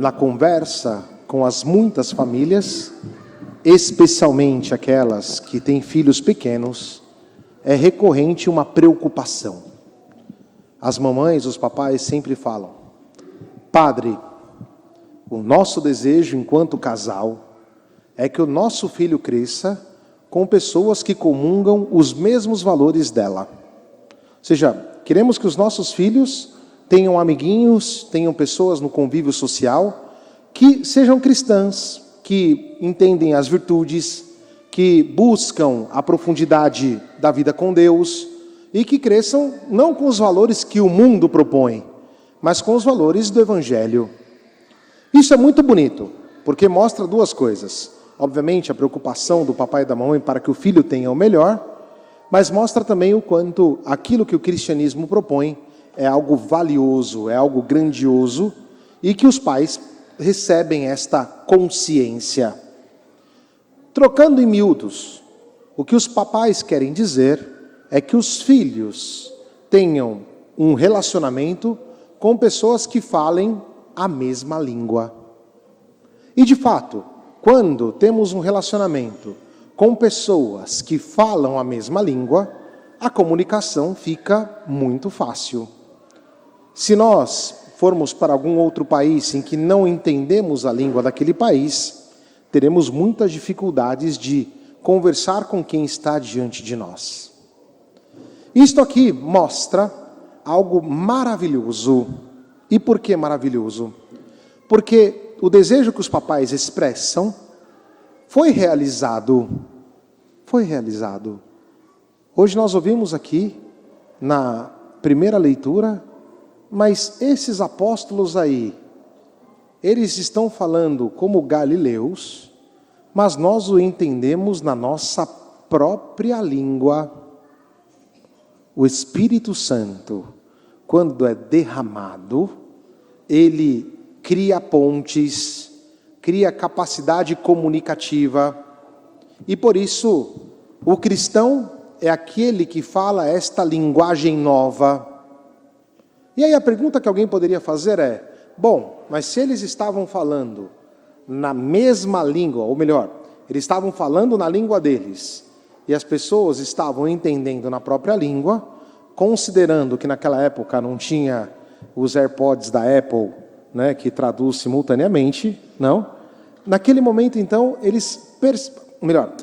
na conversa com as muitas famílias, especialmente aquelas que têm filhos pequenos, é recorrente uma preocupação. As mamães, os papais sempre falam: Padre, o nosso desejo enquanto casal é que o nosso filho cresça com pessoas que comungam os mesmos valores dela. Ou seja, queremos que os nossos filhos tenham amiguinhos, tenham pessoas no convívio social que sejam cristãs, que entendem as virtudes, que buscam a profundidade da vida com Deus e que cresçam não com os valores que o mundo propõe, mas com os valores do Evangelho. Isso é muito bonito, porque mostra duas coisas. Obviamente, a preocupação do papai e da mamãe para que o filho tenha o melhor, mas mostra também o quanto aquilo que o cristianismo propõe é algo valioso, é algo grandioso, e que os pais recebem esta consciência. Trocando em miúdos, o que os papais querem dizer é que os filhos tenham um relacionamento com pessoas que falem a mesma língua. E de fato, quando temos um relacionamento com pessoas que falam a mesma língua, a comunicação fica muito fácil. Se nós formos para algum outro país em que não entendemos a língua daquele país, teremos muitas dificuldades de conversar com quem está diante de nós. Isto aqui mostra algo maravilhoso. E por que maravilhoso? Porque o desejo que os papais expressam foi realizado. Foi realizado. Hoje nós ouvimos aqui, na primeira leitura, mas esses apóstolos aí, eles estão falando como galileus, mas nós o entendemos na nossa própria língua. O Espírito Santo, quando é derramado, ele cria pontes, cria capacidade comunicativa, e por isso o cristão é aquele que fala esta linguagem nova. E aí a pergunta que alguém poderia fazer é: bom, mas se eles estavam falando na mesma língua, ou melhor, eles estavam falando na língua deles, e as pessoas estavam entendendo na própria língua, considerando que naquela época não tinha os AirPods da Apple, né, que traduz simultaneamente, não? Naquele momento, então,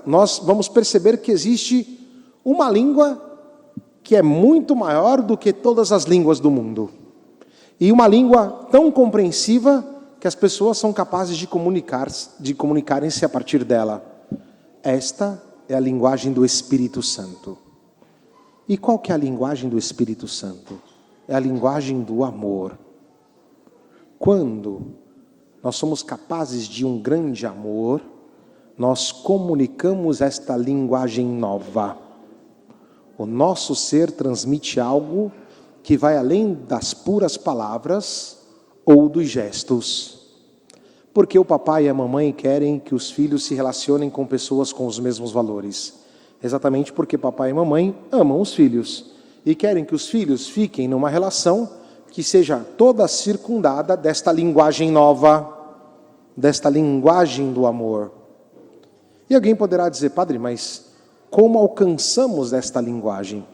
nós vamos perceber que existe uma língua que é muito maior do que todas as línguas do mundo. E uma língua tão compreensiva que as pessoas são capazes de comunicarem-se a partir dela. Esta é a linguagem do Espírito Santo. E qual que é a linguagem do Espírito Santo? É a linguagem do amor. Quando nós somos capazes de um grande amor, nós comunicamos esta linguagem nova. O nosso ser transmite algo que vai além das puras palavras ou dos gestos. Porque o papai e a mamãe querem que os filhos se relacionem com pessoas com os mesmos valores. Exatamente porque papai e mamãe amam os filhos e querem que os filhos fiquem numa relação que seja toda circundada desta linguagem nova, desta linguagem do amor. E alguém poderá dizer: Padre, mas como alcançamos esta linguagem?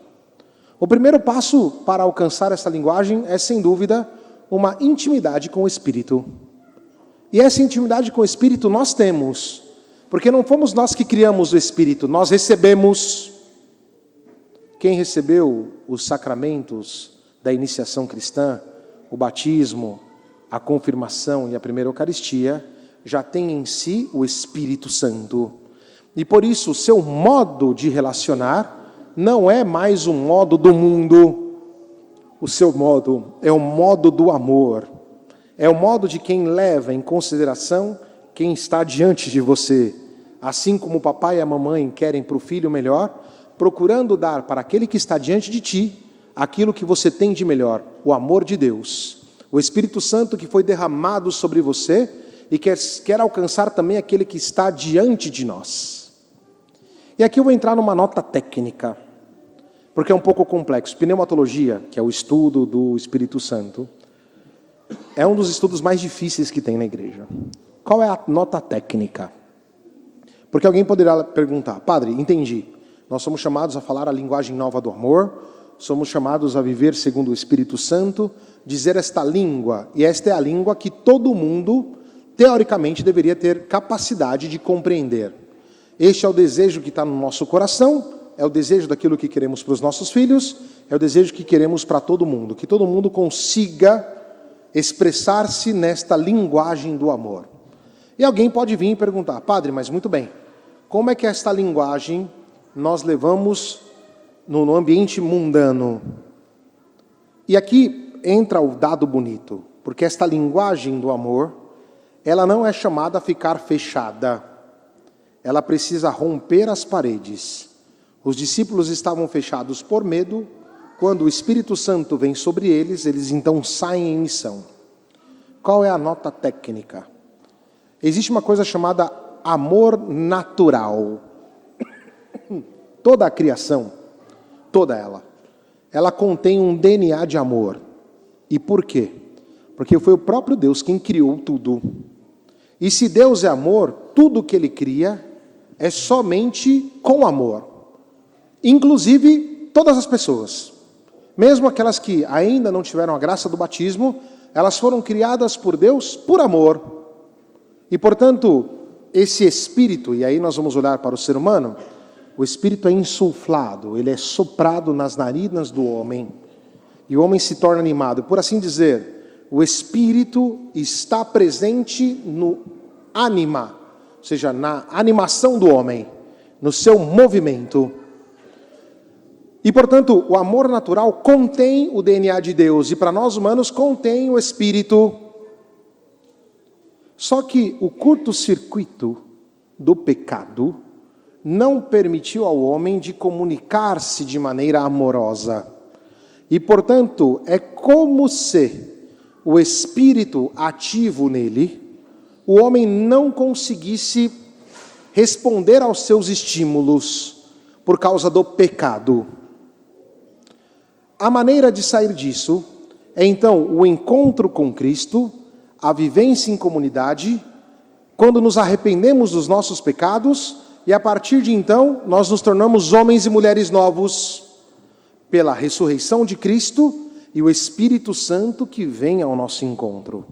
O primeiro passo para alcançar essa linguagem é, sem dúvida, uma intimidade com o Espírito. E essa intimidade com o Espírito nós temos, porque não fomos nós que criamos o Espírito, nós recebemos. Quem recebeu os sacramentos da iniciação cristã, o batismo, a confirmação e a primeira Eucaristia, já tem em si o Espírito Santo. E por isso o seu modo de relacionar não é mais o modo do mundo. O seu modo é o modo do amor. É o modo de quem leva em consideração quem está diante de você. Assim como o papai e a mamãe querem para o filho melhor, procurando dar para aquele que está diante de ti aquilo que você tem de melhor, o amor de Deus. O Espírito Santo que foi derramado sobre você e quer alcançar também aquele que está diante de nós. E aqui eu vou entrar numa nota técnica, porque é um pouco complexo. Pneumatologia, que é o estudo do Espírito Santo, é um dos estudos mais difíceis que tem na igreja. Qual é a nota técnica? Porque alguém poderá perguntar, padre, entendi, nós somos chamados a falar a linguagem nova do amor, somos chamados a viver segundo o Espírito Santo, dizer esta língua, e esta é a língua que todo mundo, teoricamente, deveria ter capacidade de compreender. Este é o desejo que está no nosso coração, é o desejo daquilo que queremos para os nossos filhos, é o desejo que queremos para todo mundo, que todo mundo consiga expressar-se nesta linguagem do amor. E alguém pode vir e perguntar, padre, mas muito bem, como é que esta linguagem nós levamos no ambiente mundano? E aqui entra o dado bonito, porque esta linguagem do amor, ela não é chamada a ficar fechada, ela precisa romper as paredes. Os discípulos estavam fechados por medo, quando o Espírito Santo vem sobre eles, eles então saem em missão. Qual é a nota técnica? Existe uma coisa chamada amor natural. Toda a criação, toda ela contém um DNA de amor. E por quê? Porque foi o próprio Deus quem criou tudo. E se Deus é amor, tudo que Ele cria é somente com amor. Inclusive todas as pessoas. Mesmo aquelas que ainda não tiveram a graça do batismo, elas foram criadas por Deus por amor. E portanto, esse Espírito, e aí nós vamos olhar para o ser humano, o Espírito é insuflado, ele é soprado nas narinas do homem, e o homem se torna animado. Por assim dizer, o Espírito está presente no ânima, ou seja, na animação do homem, no seu movimento. E, portanto, o amor natural contém o DNA de Deus, e para nós humanos contém o Espírito. Só que o curto-circuito do pecado não permitiu ao homem de comunicar-se de maneira amorosa. E, portanto, é como se o Espírito ativo nele, o homem não conseguisse responder aos seus estímulos por causa do pecado. A maneira de sair disso é, então, o encontro com Cristo, a vivência em comunidade, quando nos arrependemos dos nossos pecados, e a partir de então, nós nos tornamos homens e mulheres novos, pela ressurreição de Cristo e o Espírito Santo que vem ao nosso encontro.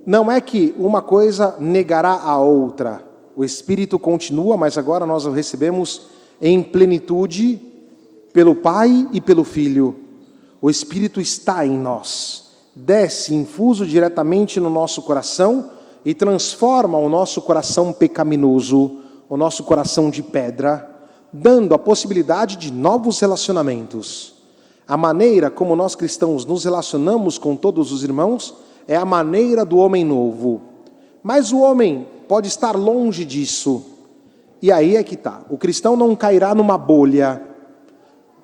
Não é que uma coisa negará a outra. O Espírito continua, mas agora nós o recebemos em plenitude pelo Pai e pelo Filho. O Espírito está em nós, desce infuso diretamente no nosso coração e transforma o nosso coração pecaminoso, o nosso coração de pedra, dando a possibilidade de novos relacionamentos. A maneira como nós cristãos nos relacionamos com todos os irmãos é a maneira do homem novo. Mas o homem pode estar longe disso. E aí é que está. O cristão não cairá numa bolha.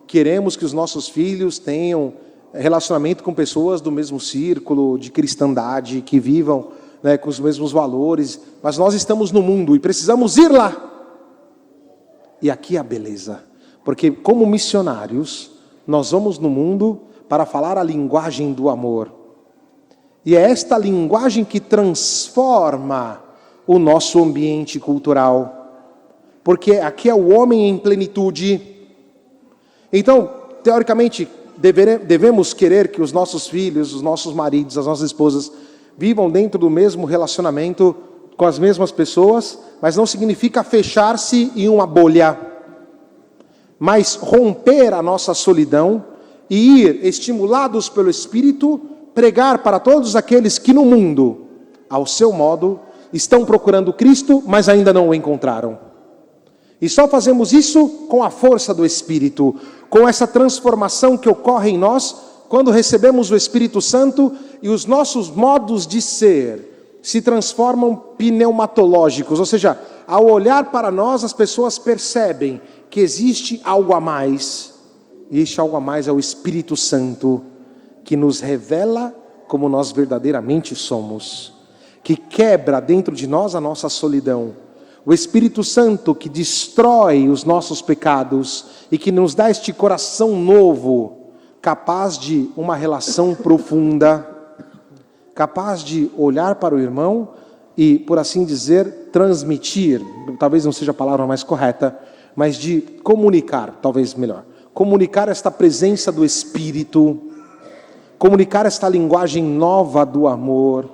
Queremos que os nossos filhos tenham relacionamento com pessoas do mesmo círculo de cristandade, que vivam, né, com os mesmos valores. Mas nós estamos no mundo e precisamos ir lá. E aqui é a beleza. Porque como missionários, nós vamos no mundo para falar a linguagem do amor. E é esta linguagem que transforma o nosso ambiente cultural. Porque aqui é o homem em plenitude. Então, teoricamente, devemos querer que os nossos filhos, os nossos maridos, as nossas esposas, vivam dentro do mesmo relacionamento com as mesmas pessoas, mas não significa fechar-se em uma bolha, mas romper a nossa solidão e ir, estimulados pelo Espírito, pregar para todos aqueles que no mundo, ao seu modo, estão procurando Cristo, mas ainda não o encontraram. E só fazemos isso com a força do Espírito, com essa transformação que ocorre em nós, quando recebemos o Espírito Santo e os nossos modos de ser se transformam pneumatológicos, ou seja, ao olhar para nós, as pessoas percebem que existe algo a mais, e este algo a mais é o Espírito Santo, que nos revela como nós verdadeiramente somos, que quebra dentro de nós a nossa solidão. O Espírito Santo que destrói os nossos pecados e que nos dá este coração novo, capaz de uma relação profunda. capaz de olhar para o irmão e, por assim dizer, transmitir, talvez não seja a palavra mais correta, mas de comunicar, talvez melhor. Comunicar esta presença do Espírito, comunicar esta linguagem nova do amor.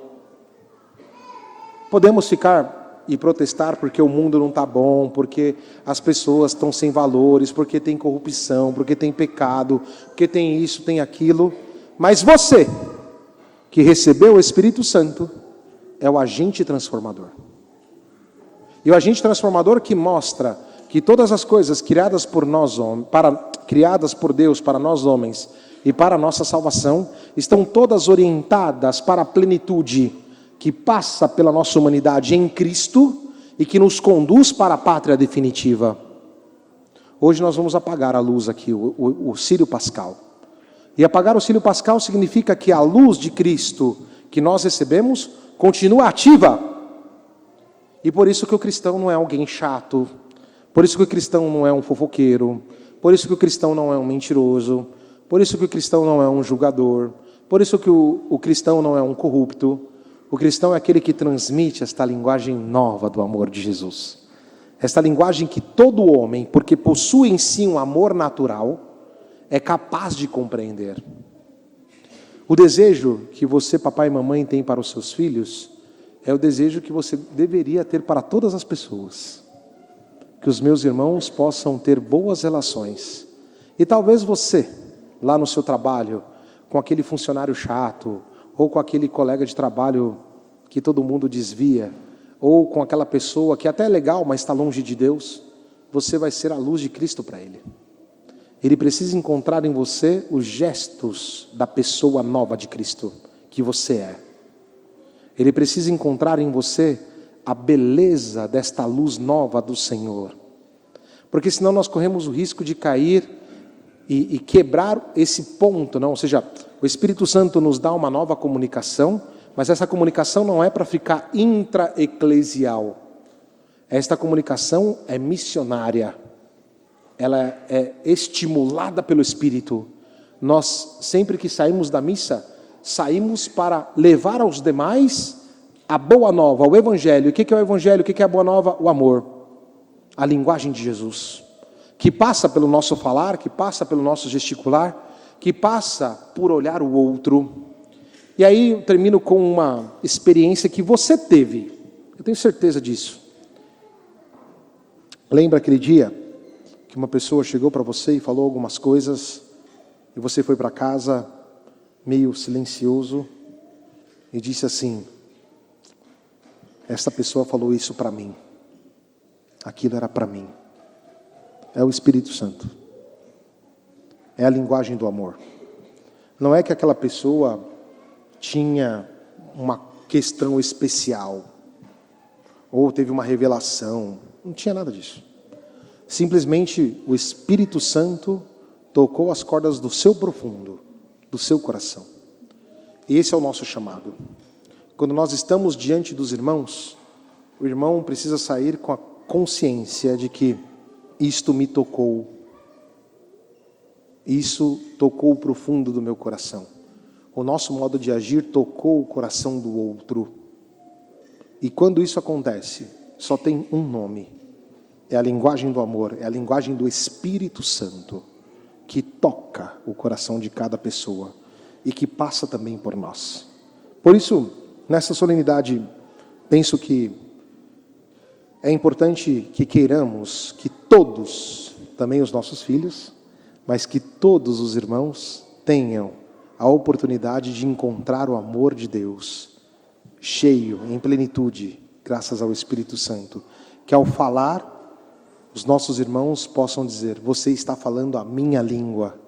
Podemos ficar e protestar porque o mundo não está bom, porque as pessoas estão sem valores, porque tem corrupção, porque tem pecado, porque tem isso, tem aquilo. Mas você, que recebeu o Espírito Santo, é o agente transformador. E o agente transformador que mostra que todas as coisas criadas por nós, criadas por Deus para nós homens e para a nossa salvação, estão todas orientadas para a plenitude que passa pela nossa humanidade em Cristo e que nos conduz para a pátria definitiva. Hoje nós vamos apagar a luz aqui, o Círio Pascal. E apagar o Círio Pascal significa que a luz de Cristo que nós recebemos continua ativa. E por isso que o cristão não é alguém chato, por isso que o cristão não é um fofoqueiro, por isso que o cristão não é um mentiroso, por isso que o cristão não é um julgador, por isso que o cristão não é um corrupto. O cristão é aquele que transmite esta linguagem nova do amor de Jesus. Esta linguagem que todo homem, porque possui em si um amor natural, é capaz de compreender. O desejo que você, papai e mamãe, tem para os seus filhos é o desejo que você deveria ter para todas as pessoas. Que os meus irmãos possam ter boas relações. E talvez você, lá no seu trabalho, com aquele funcionário chato, ou com aquele colega de trabalho que todo mundo desvia, ou com aquela pessoa que até é legal, mas está longe de Deus, você vai ser a luz de Cristo para ele. Ele precisa encontrar em você os gestos da pessoa nova de Cristo, que você é. Ele precisa encontrar em você a beleza desta luz nova do Senhor. Porque senão nós corremos o risco de cair e quebrar esse ponto, não? Ou seja, o Espírito Santo nos dá uma nova comunicação, mas essa comunicação não é para ficar intra-eclesial. Esta comunicação é missionária. Ela é estimulada pelo Espírito. Nós, sempre que saímos da missa, saímos para levar aos demais a boa nova, o Evangelho. O que é o Evangelho? O que é a boa nova? O amor. A linguagem de Jesus. Que passa pelo nosso falar, que passa pelo nosso gesticular, que passa por olhar o outro. E aí eu termino com uma experiência que você teve. Eu tenho certeza disso. Lembra aquele dia que uma pessoa chegou para você e falou algumas coisas, e você foi para casa meio silencioso e disse assim: essa pessoa falou isso para mim, aquilo era para mim. É o Espírito Santo, é a linguagem do amor. Não é que aquela pessoa tinha uma questão especial, ou teve uma revelação, não tinha nada disso. Simplesmente o Espírito Santo tocou as cordas do seu profundo, do seu coração. E esse é o nosso chamado. Quando nós estamos diante dos irmãos, o irmão precisa sair com a consciência de que isto me tocou. Isso tocou o profundo do meu coração. O nosso modo de agir tocou o coração do outro. E quando isso acontece, só tem um nome. É a linguagem do amor, é a linguagem do Espírito Santo, que toca o coração de cada pessoa e que passa também por nós. Por isso, nessa solenidade, penso que é importante que queiramos que todos, também os nossos filhos, mas que todos os irmãos tenham a oportunidade de encontrar o amor de Deus, cheio, em plenitude, graças ao Espírito Santo, que ao falar, os nossos irmãos possam dizer: você está falando a minha língua.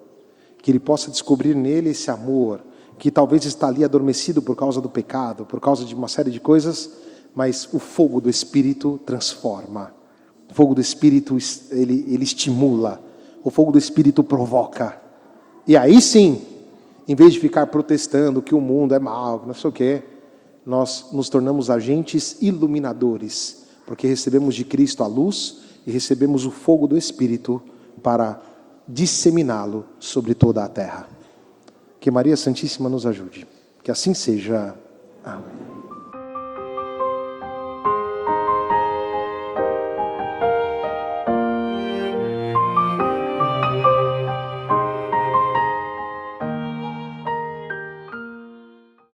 Que ele possa descobrir nele esse amor, que talvez está ali adormecido por causa do pecado, por causa de uma série de coisas, mas o fogo do Espírito transforma. O fogo do Espírito, ele estimula. O fogo do Espírito provoca. E aí sim, em vez de ficar protestando que o mundo é mau, não sei o quê, nós nos tornamos agentes iluminadores, porque recebemos de Cristo a luz e recebemos o fogo do Espírito para disseminá-lo sobre toda a terra. Que Maria Santíssima nos ajude. Que assim seja. Amém.